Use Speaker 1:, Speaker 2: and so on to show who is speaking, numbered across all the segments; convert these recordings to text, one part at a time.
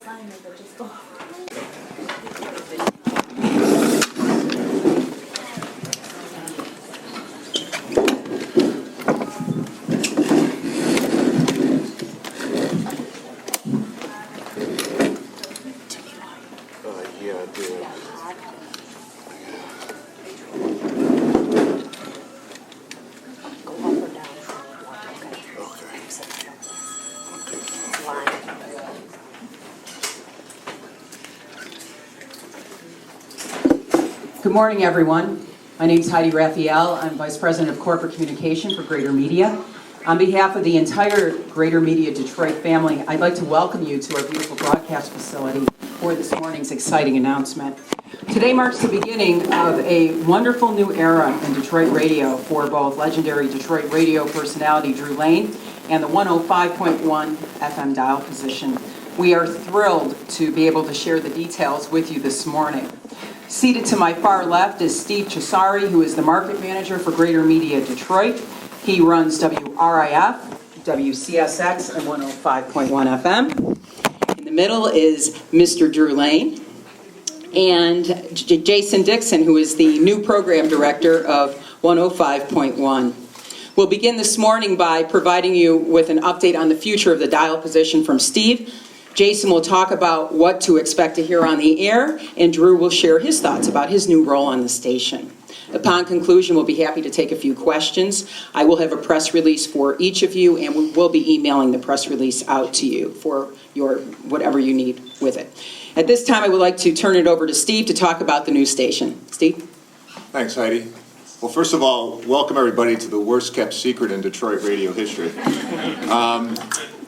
Speaker 1: sign it, but just go.
Speaker 2: Yeah, I did.
Speaker 1: Go up or down.
Speaker 2: Okay.
Speaker 3: Good morning, everyone. My name is Heidi Raphael. I'm Vice President of Corporate Communication for Greater Media. On behalf of the entire Greater Media Detroit family, I'd like to welcome you to our beautiful broadcast facility for this morning's exciting announcement. Today marks the beginning of a wonderful new era in Detroit radio for both legendary Detroit radio personality Drew Lane and the 105.1 FM dial position. We are thrilled to be able to share the details with you this morning. Seated to my far left is Steve Cesari, who is the market manager for Greater Media Detroit. He runs WRIF, WCSX, and 105.1 FM. In the middle is Mr. Drew Lane and Jason Dixon, who is the new program director of 105.1. We'll begin this morning by providing you with an update on the future of the dial position from Steve. Jason will talk about what to expect to hear on the air, and Drew will share his thoughts about his new role on the station. Upon conclusion, we'll be happy to take a few questions. I will have a press release for each of you, and we will be emailing the press release out to you for your whatever you need with it. At this time, I would like to turn it over to Steve to talk about the new station. Steve?
Speaker 2: Thanks, Heidi. Well, first of all, welcome everybody to the worst kept secret in Detroit radio history.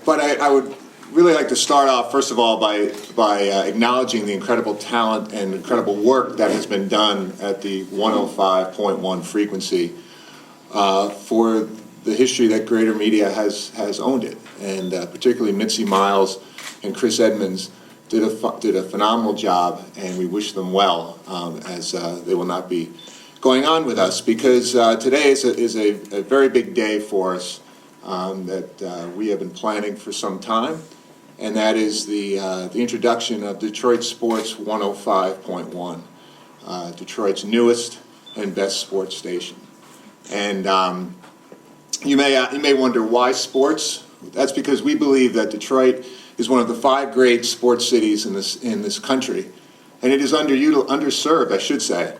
Speaker 2: But I would really like to start off, first of all, by acknowledging the incredible talent and incredible work that has been done at the 105.1 frequency for the history that Greater Media has owned it. And particularly Mitzi Miles and Chris Edmonds did a phenomenal job, and we wish them well as they will not be going on with us, because today is a very big day for us that we have been planning for some time. And that is the introduction of Detroit Sports 105.1, Detroit's newest and best sports station. And you may wonder why sports. That's because we believe that Detroit is one of the 5 great sports cities in this country, and it is underserved, I should say,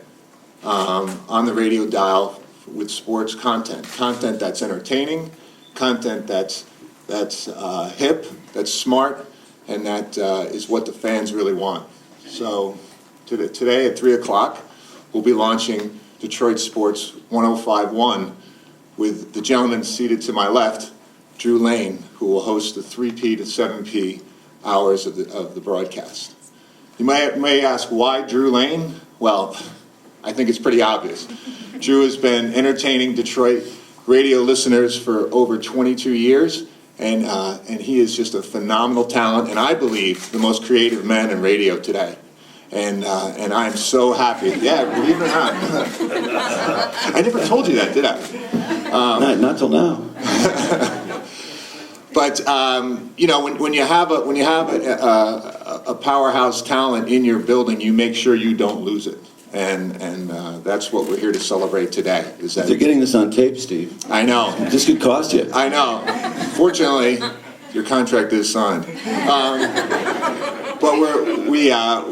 Speaker 2: on the radio dial with sports content that's entertaining, content that's hip, that's smart, and that is what the fans really want. So today at 3 o'clock, we'll be launching Detroit Sports 105.1 with the gentleman seated to my left, Drew Lane, who will host the 3P to 7P hours of the broadcast. You may ask, why Drew Lane? Well, I think it's pretty obvious. Drew has been entertaining Detroit radio listeners for over 22 years. And he is just a phenomenal talent, and I believe the most creative man in radio today. And I'm so happy. Yeah, believe it or not. I never told you that, did I?
Speaker 4: Not till now.
Speaker 2: But when you have a powerhouse talent in your building, you make sure you don't lose it. And that's what we're here to celebrate today. Is that
Speaker 4: They're getting this on tape, Steve.
Speaker 2: I know.
Speaker 4: This could cost you.
Speaker 2: I know. Fortunately, your contract is signed. But we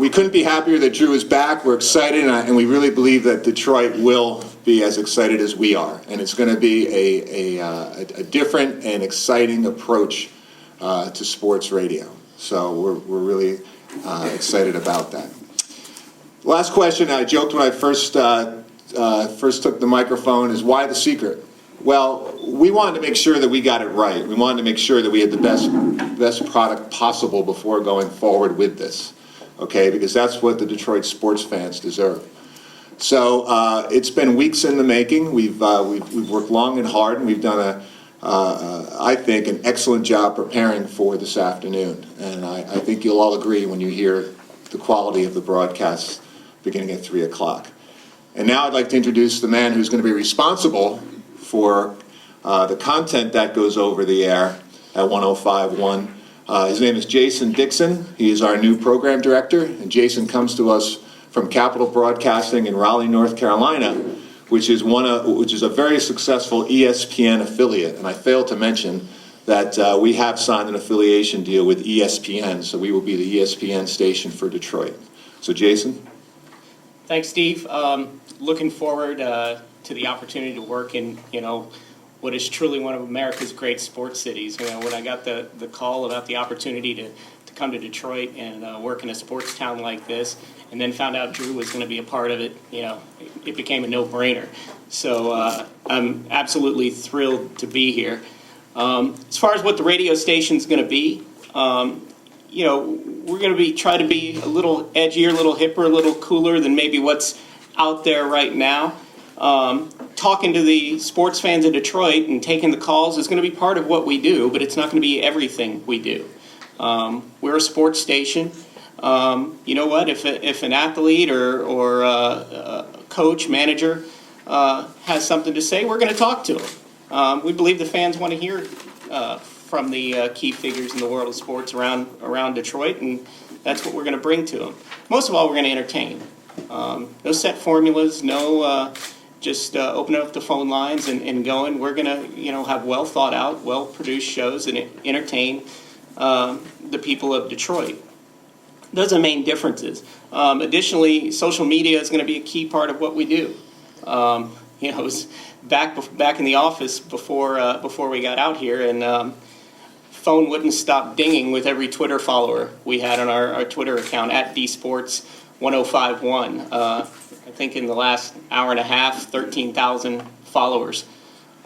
Speaker 2: couldn't be happier that Drew is back. We're excited, and we really believe that Detroit will be as excited as we are. And it's going to be a different and exciting approach to sports radio. So we're really excited about that. Last question, I joked when I first took the microphone, is why the secret? Well, we wanted to make sure that we got it right. We wanted to make sure that we had the best product possible before going forward with this, okay? Because that's what the Detroit sports fans deserve. So it's been weeks in the making. We've worked long and hard, and we've done I think, an excellent job preparing for this afternoon. And I think you'll all agree when you hear the quality of the broadcast beginning at 3 o'clock. And now I'd like to introduce the man who's going to be responsible for the content that goes over the air at 105.1 His name is Jason Dixon. He is our new program director, and Jason comes to us from Capital Broadcasting in Raleigh, North Carolina, which is a very successful ESPN affiliate. And I failed to mention that we have signed an affiliation deal with ESPN, so we will be the ESPN station for Detroit. So, Jason?
Speaker 5: Thanks, Steve. Looking forward to the opportunity to work in, what is truly one of America's great sports cities. When I got the call about the opportunity to come to Detroit and work in a sports town like this, and then found out Drew was going to be a part of it, it became a no-brainer. So I'm absolutely thrilled to be here. As far as what the radio station's going to be, we're going to try to be a little edgier, a little hipper, a little cooler than maybe what's out there right now. Talking to the sports fans of Detroit and taking the calls is going to be part of what we do, but it's not going to be everything we do. We're a sports station. You know what? If an athlete or a coach, manager has something to say, we're going to talk to them. We believe the fans want to hear from the key figures in the world of sports around Detroit, and that's what we're going to bring to them. Most of all, we're going to entertain. No set formulas, no just open up the phone lines and going. We're going to have well thought out, well produced shows and entertain the people of Detroit. Those are the main differences. Additionally, social media is going to be a key part of what we do. It was back in the office before we got out here, and phone wouldn't stop dinging with every Twitter follower we had on our Twitter account at dsports1051. I think in the last hour and a half, 13,000 followers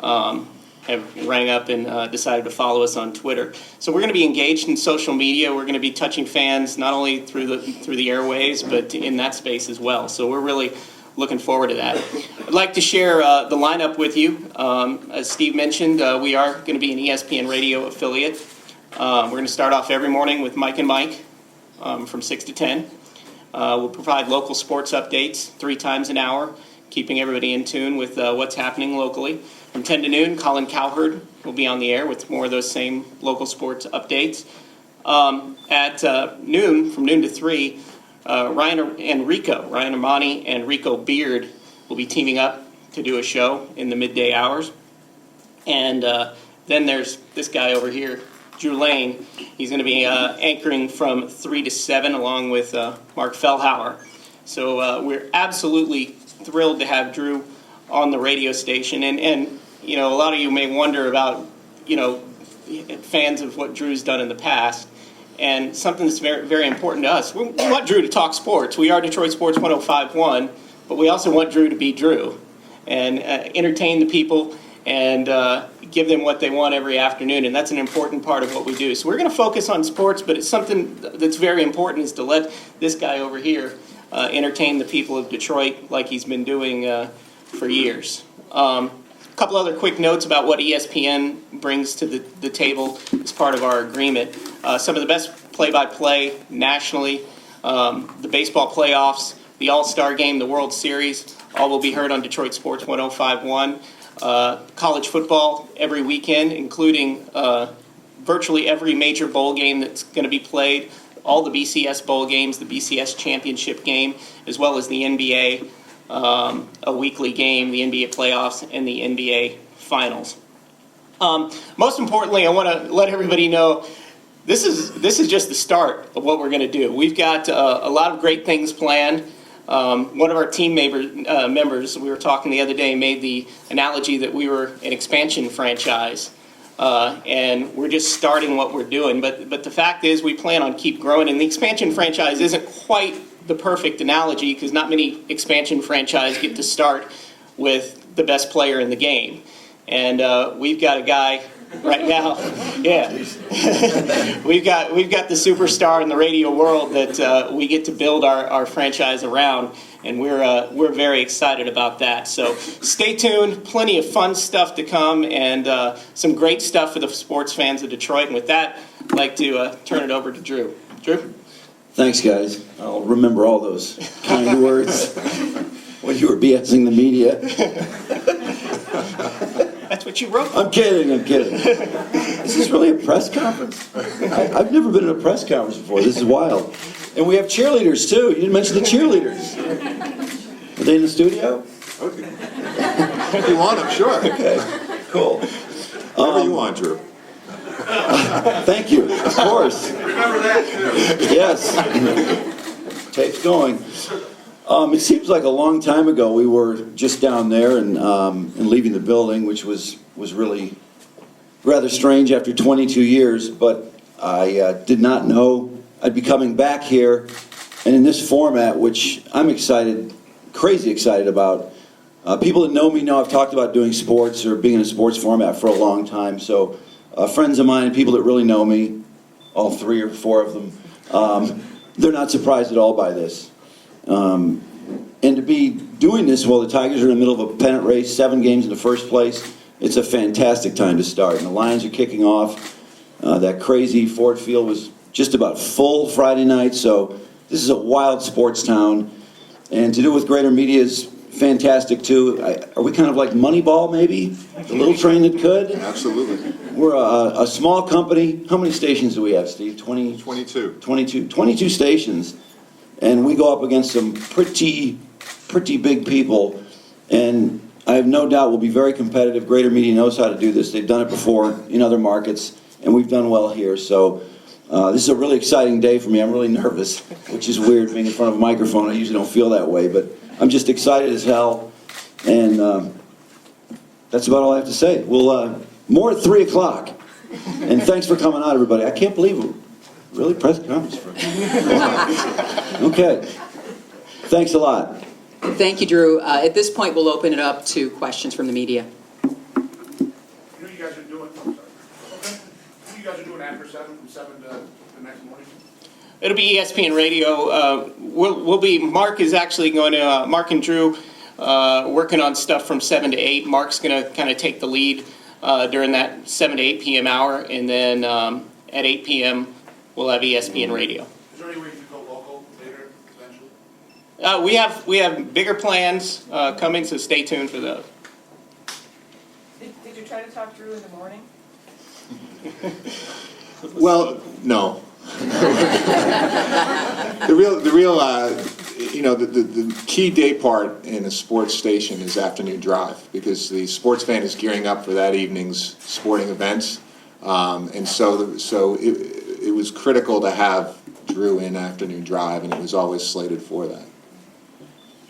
Speaker 5: have rang up and decided to follow us on Twitter. So we're going to be engaged in social media. We're going to be touching fans not only through the airways, but in that space as well. So we're really looking forward to that. I'd like to share the lineup with you. As Steve mentioned, we are going to be an ESPN radio affiliate. We're going to start off every morning with Mike and Mike from 6 to 10. We'll provide local sports updates 3 times an hour, keeping everybody in tune with what's happening locally. From 10 to noon, Colin Cowherd will be on the air with more of those same local sports updates. At noon, from noon to 3, Ryan Armani and Rico Beard will be teaming up to do a show in the midday hours. And then there's this guy over here, Drew Lane. He's going to be anchoring from 3 to 7 along with Mark Fellhauer. So we're absolutely thrilled to have Drew on the radio station. And a lot of you may wonder about, fans of what Drew's done in the past. And something that's very, very important to us. We want Drew to talk sports. We are Detroit Sports 105.1, but we also want Drew to be Drew and entertain the people and give them what they want every afternoon. And that's an important part of what we do. So we're going to focus on sports, but it's something that's very important is to let this guy over here entertain the people of Detroit like he's been doing for years. A couple other quick notes about what ESPN brings to the table as part of our agreement. Some of the best play-by-play nationally, the baseball playoffs, the All-Star Game, the World Series, all will be heard on Detroit Sports 105.1. College football every weekend, including virtually every major bowl game that's going to be played, all the BCS bowl games, the BCS championship game, as well as the NBA, a weekly game, the NBA playoffs, and the NBA finals. Most importantly, I want to let everybody know this is just the start of what we're going to do. We've got a lot of great things planned. One of our team members, we were talking the other day, made the analogy that we were an expansion franchise, and we're just starting what we're doing. But the fact is, we plan on keep growing, and the expansion franchise isn't quite the perfect analogy because not many expansion franchises get to start with the best player in the game. And we've got a guy right now, yeah. we've got the superstar in the radio world that we get to build our franchise around, and we're very excited about that. So stay tuned, plenty of fun stuff to come, and some great stuff for the sports fans of Detroit. And with that, I'd like to turn it over to Drew. Drew?
Speaker 4: Thanks, guys. I'll remember all those kind words when you were BSing the media.
Speaker 5: That's what you wrote.
Speaker 4: I'm kidding. Is this really a press conference? I've never been in a press conference before. This is wild. And we have cheerleaders, too. You didn't mention the cheerleaders. Are they in the studio?
Speaker 2: Okay. If you want them, sure.
Speaker 4: Okay, cool.
Speaker 2: Whatever you want, Drew.
Speaker 4: Thank you, of course.
Speaker 2: Remember that, too.
Speaker 4: Yes. Tape's going. It seems like a long time ago we were just down there and leaving the building, which was really rather strange after 22 years, but I did not know I'd be coming back here and in this format, which I'm excited, crazy excited about. People that know me know I've talked about doing sports or being in a sports format for a long time, so friends of mine and people that really know me, all 3 or 4 of them, they're not surprised at all by this. And to be doing this while the Tigers are in the middle of a pennant race, 7 games in the first place, it's a fantastic time to start. And the Lions are kicking off. That crazy Ford Field was just about full Friday night, so this is a wild sports town. And to do it with Greater Media is fantastic, too. Are we kind of like Moneyball, maybe? The little train that could?
Speaker 2: Absolutely.
Speaker 4: We're a small company. How many stations do we have, Steve?
Speaker 2: 22.
Speaker 4: 22 stations. And we go up against some pretty big people. And I have no doubt we'll be very competitive. Greater Media knows how to do this. They've done it before in other markets, and we've done well here. So this is a really exciting day for me. I'm really nervous, which is weird being in front of a microphone. I usually don't feel that way, but I'm just excited as hell. And that's about all I have to say. We'll more at 3 o'clock. And thanks for coming out, everybody. I can't believe it. Really? Press conference for Okay. Thanks a lot.
Speaker 3: Thank you, Drew. At this point, we'll open it up to questions from the media.
Speaker 6: You guys are doing, I'm sorry. Okay. You guys are doing after 7, from 7 to the next morning?
Speaker 5: It'll be ESPN Radio. We'll be, Mark is actually going to, Mark and Drew, working on stuff from 7 to 8. Mark's going to kind of take the lead during that 7 to 8 p.m. hour, and then at 8 p.m. we'll have ESPN Radio.
Speaker 6: Is there any way you can go local later, eventually?
Speaker 5: We have bigger plans coming, so stay tuned for those.
Speaker 1: Did you try to talk Drew in the morning?
Speaker 2: Well, no. The key day part in a sports station is afternoon drive, because the sports fan is gearing up for that evening's sporting events, and so it was critical to have Drew in afternoon drive, and it was always slated for that.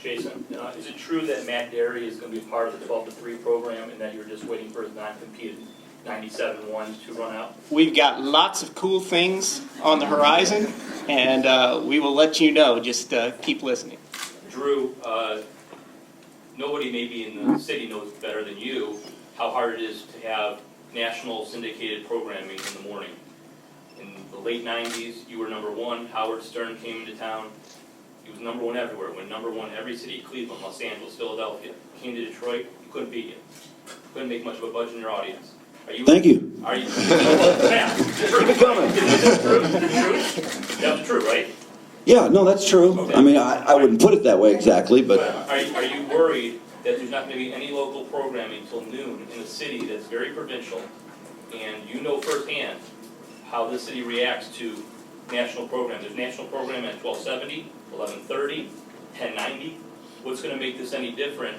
Speaker 7: Jason, is it true that Matt Derry is going to be part of the 12 to 3 program and that you're just waiting for his non-compete 97-1 to run out?
Speaker 5: We've got lots of cool things on the horizon, and we will let you know. Just keep listening.
Speaker 7: Drew, nobody maybe in the city knows better than you how hard it is to have national syndicated programming in the morning. In the late 90s, you were number 1. Howard Stern came into town. He was number 1 everywhere. Went number 1 every city: Cleveland, Los Angeles, Philadelphia. Came to Detroit, you couldn't beat him. Couldn't make much of a budget in your audience.
Speaker 4: Thank you.
Speaker 7: Are you? Yeah.
Speaker 4: Keep it coming.
Speaker 7: Is that true? Is that true? That's true, right?
Speaker 4: Yeah, no, that's true.
Speaker 7: Okay.
Speaker 4: I mean, I wouldn't put it that way exactly, but
Speaker 7: Are you worried that there's not going to be any local programming until noon in a city that's very provincial, and you know firsthand how this city reacts to national program? There's national program at 1270, 1130, 1090. What's going to make this any different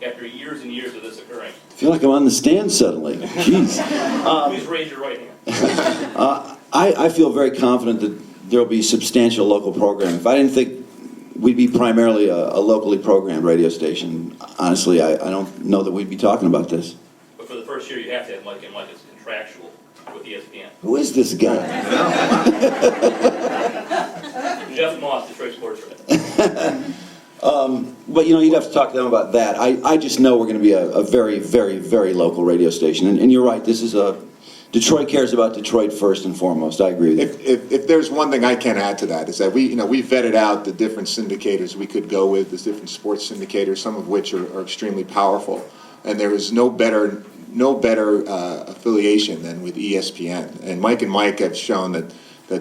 Speaker 7: after years and years of this occurring?
Speaker 4: I feel like I'm on the stand suddenly. Jeez.
Speaker 7: Please raise your right hand.
Speaker 4: I feel very confident that there'll be substantial local programming. If I didn't think we'd be primarily a locally programmed radio station, honestly, I don't know that we'd be talking about this.
Speaker 7: But for the first year, you have to have Mike and Mike. It's contractual with ESPN.
Speaker 4: Who is this guy?
Speaker 7: Jeff Moss, Detroit Sports Radio.
Speaker 4: But, you'd have to talk to them about that. I just know we're going to be a very, very, very local radio station. And you're right, this is Detroit cares about Detroit first and foremost. I agree with you.
Speaker 2: If there's one thing I can add to that, is that we vetted out the different syndicators we could go with, the different sports syndicators, some of which are extremely powerful, and there is no better affiliation than with ESPN. And Mike and Mike have shown that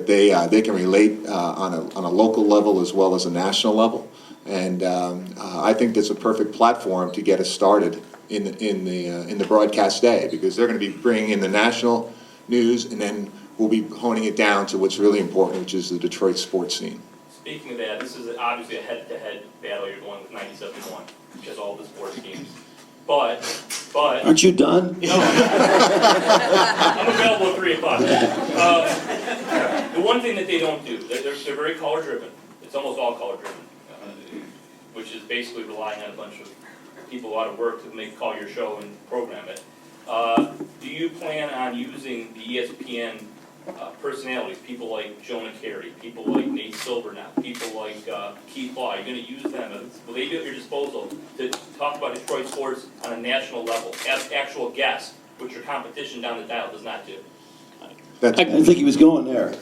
Speaker 2: they can relate on a local level as well as a national level, and I think that's a perfect platform to get us started in the broadcast day, because they're going to be bringing in the national news, and then we'll be honing it down to what's really important, which is the Detroit sports scene.
Speaker 7: Speaking of that, this is obviously a head-to-head battle you're going with 97-1, which has all the sports games. But,
Speaker 4: Aren't you done?
Speaker 7: no, I'm available at 3 o'clock. The one thing that they don't do, they're very color-driven. It's almost all color-driven, which is basically relying on a bunch of people out of work to call your show and program it. Do you plan on using the ESPN personalities, people like Jonah Carey, people like Nate Silverknot, people like Keith Law? Are you going to use them? Will they be at your disposal to talk about Detroit sports on a national level as actual guests, which your competition down the dial does not do?
Speaker 4: I didn't think he was going there.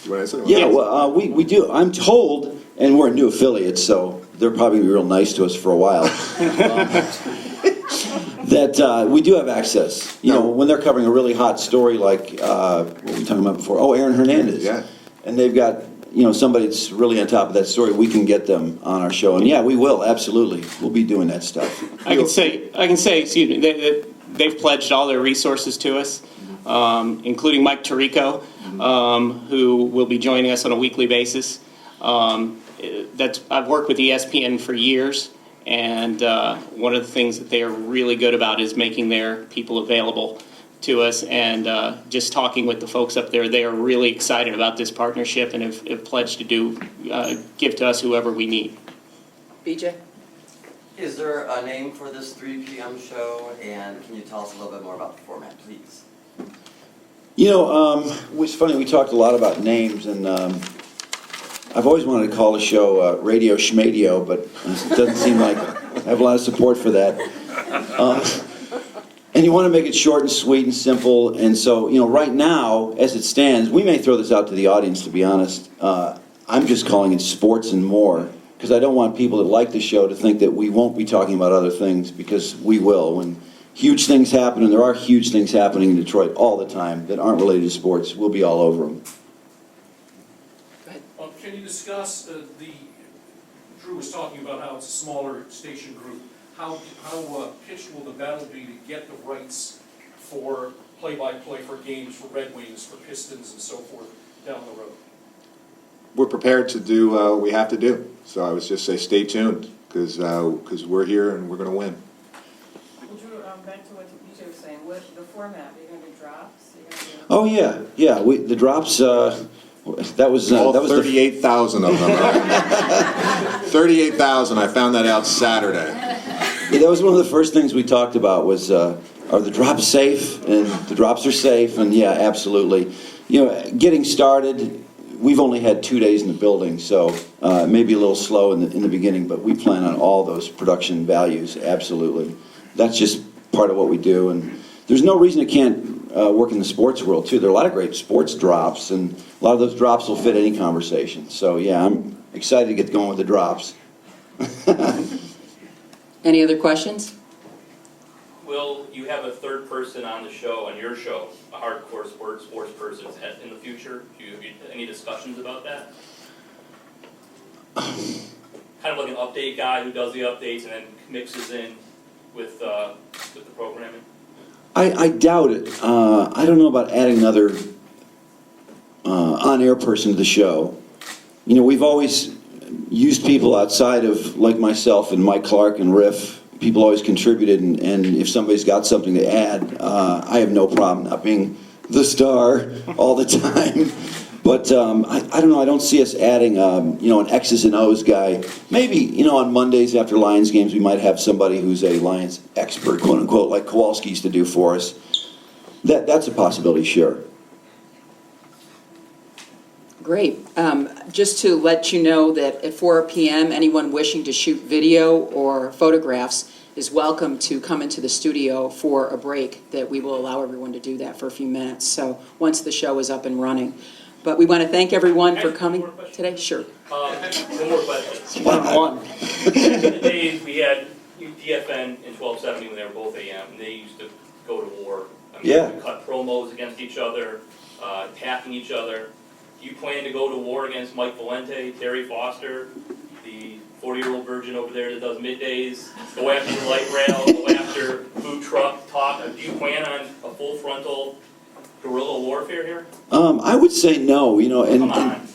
Speaker 2: You want to say?
Speaker 4: Yeah, well, we do. I'm told, and we're a new affiliate, so they're probably real nice to us for a while. That we do have access. You know, when they're covering a really hot story like what were we talking about before? Oh, Aaron Hernandez.
Speaker 2: Yeah.
Speaker 4: And they've got, you know, somebody that's really on top of that story. We can get them on our show, and yeah, we will absolutely. We'll be doing that stuff.
Speaker 5: I can say, excuse me, they've pledged all their resources to us, including Mike Tirico, who will be joining us on a weekly basis. I've worked with ESPN for years, and one of the things that they are really good about is making their people available to us, and just talking with the folks up there, they are really excited about this partnership and have pledged to give to us whoever we need.
Speaker 3: BJ?
Speaker 8: Is there a name for this 3 p.m. show, and can you tell us a little bit more about the format, please?
Speaker 4: You know, it was funny. We talked a lot about names, and I've always wanted to call the show Radio Schmadio, but it doesn't seem like I have a lot of support for that. And you want to make it short and sweet and simple, and so, you know, right now, as it stands, we may throw this out to the audience, to be honest. I'm just calling it Sports and More, because I don't want people that like the show to think that we won't be talking about other things, because we will. When huge things happen, and there are huge things happening in Detroit all the time that aren't related to sports, we'll be all over them.
Speaker 9: Can you discuss Drew was talking about how it's a smaller station group. How pitched will the battle be to get the rights for play-by-play for games for Red Wings, for Pistons, and so forth down the road?
Speaker 2: We're prepared to do what we have to do. So I would just say stay tuned, because we're here and we're going to win.
Speaker 1: Well, Drew, back to what BJ was saying, what the format, are you going to do drops? Are you gonna do...
Speaker 4: Oh yeah. The drops. That was
Speaker 2: All
Speaker 4: that was
Speaker 2: 38,000 of them. 38,000. I found that out Saturday.
Speaker 4: Yeah, that was one of the first things we talked about was, are the drops safe? And the drops are safe, and yeah, absolutely. You know, getting started, we've only had 2 days in the building, so it may be a little slow in the beginning, but we plan on all those production values, absolutely. That's just part of what we do, and there's no reason it can't work in the sports world, too. There are a lot of great sports drops, and a lot of those drops will fit any conversation. So yeah, I'm excited to get going with the drops.
Speaker 3: Any other questions?
Speaker 7: Will you have a third person on the show, on your show, a hardcore sports person in the future? Do you have any discussions about that? Kind of like an update guy who does the updates and then mixes in with the programming?
Speaker 4: I doubt it. I don't know about adding another on-air person to the show. You know, we've always used people outside of, like myself and Mike Clark and Riff. People always contributed, and if somebody's got something to add, I have no problem not being the star all the time. But I don't know, I don't see us adding, you know, an X's and O's guy. Maybe, you know, on Mondays after Lions games, we might have somebody who's a Lions expert, quote unquote, like Kowalski used to do for us. That's a possibility, sure.
Speaker 3: Great. Just to let you know that at 4 p.m., anyone wishing to shoot video or photographs is welcome to come into the studio for a break, that we will allow everyone to do that for a few minutes. So once the show is up and running. But we want to thank everyone for coming today. Sure.
Speaker 7: One more question.
Speaker 5: One.
Speaker 7: In the days we had DFN and 1270 when they were both AM, and they used to go to war. I mean,
Speaker 4: Yeah.
Speaker 7: they would cut promos against each other, attacking each other. Do you plan to go to war against Mike Valente, Terry Foster, the 40-year-old virgin over there that does middays, go after the light rail, go after food truck talk? Do you plan on a full frontal guerrilla warfare here?
Speaker 4: I would say no, you know,
Speaker 7: Come on.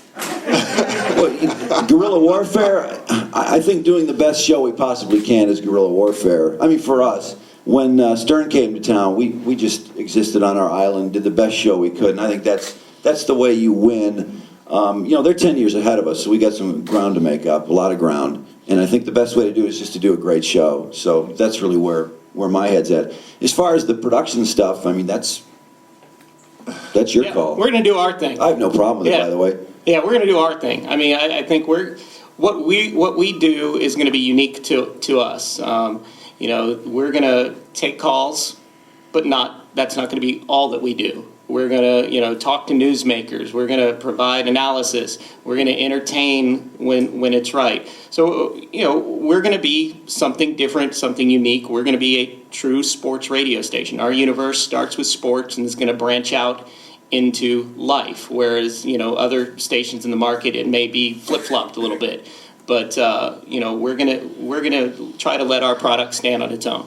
Speaker 4: Well, guerrilla warfare, I think doing the best show we possibly can is guerrilla warfare. I mean, for us, when Stern came to town, we just existed on our island, did the best show we could, and I think that's the way you win. You know, they're 10 years ahead of us, so we got some ground to make up, a lot of ground. And I think the best way to do it is just to do a great show. So that's really where my head's at. As far as the production stuff, I mean, that's your
Speaker 5: Yeah,
Speaker 4: call.
Speaker 5: we're gonna do our thing.
Speaker 4: I have no problem with it,
Speaker 5: Yeah.
Speaker 4: by the way.
Speaker 5: Yeah, we're gonna do our thing. I mean, I think what we do is gonna be unique to us. You know, we're gonna take calls, but that's not gonna be all that we do. We're gonna, you know, talk to newsmakers. We're gonna provide analysis. We're gonna entertain when it's right. So, you know, we're gonna be something different, something unique. We're gonna be a true sports radio station. Our universe starts with sports and is gonna branch out into life, whereas, you know, other stations in the market, it may be flip-flopped a little bit. But, you know, we're gonna try to let our product stand on its own.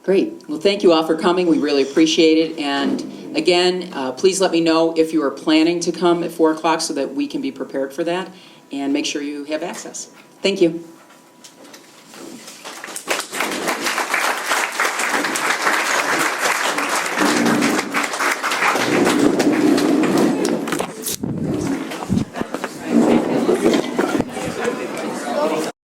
Speaker 3: Great. Well, thank you all for coming. We really appreciate it. And again, please let me know if you are planning to come at 4 o'clock so that we can be prepared for that, and make sure you have access. Thank you.